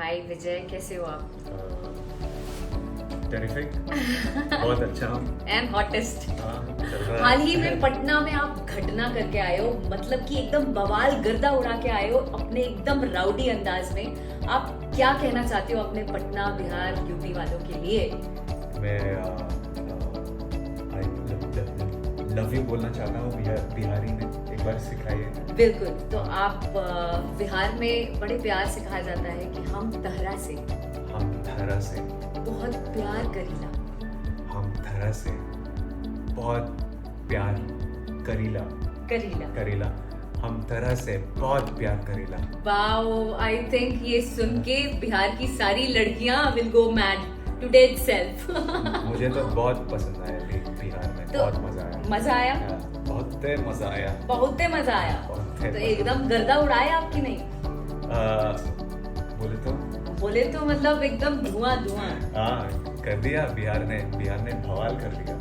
हाय विजय, कैसे हो आप? टेरिफिक बहुत अच्छा एंड हॉटेस्ट। चल रहा है। हाल ही में पटना में आप घटना करके आए हो, मतलब कि एकदम बवाल गर्दा उड़ा के आए हो अपने एकदम राउडी अंदाज में। आप क्या कहना चाहते हो अपने पटना, बिहार, यूपी वालों के लिए? मैं लव यू बोलना चाहता हूँ बिहारी में, एक बार सिखाइए। बिल्कुल। तो आप बिहार में बड़े प्यार से कहा जाता है कि हम तहरा से बहुत प्यार करीला। हम थरा से बहुत प्यार करीला। करीला। हम थरा से बहुत प्यार करीला। वाओ, आई थिंक ये सुन के बिहार की सारी लड़कियां will go mad today itself. मुझे तो बहुत पसंद आया बिहार में, तो बहुत मजा आया। मजा आया? बहुत मजा आया। बहुत मजा आया। बहुत तो एकदम गर्दा उड़ाया आपकी? नहीं बोले तो मतलब एकदम धुआं। हाँ, कर दिया बिहार ने बवाल कर दिया।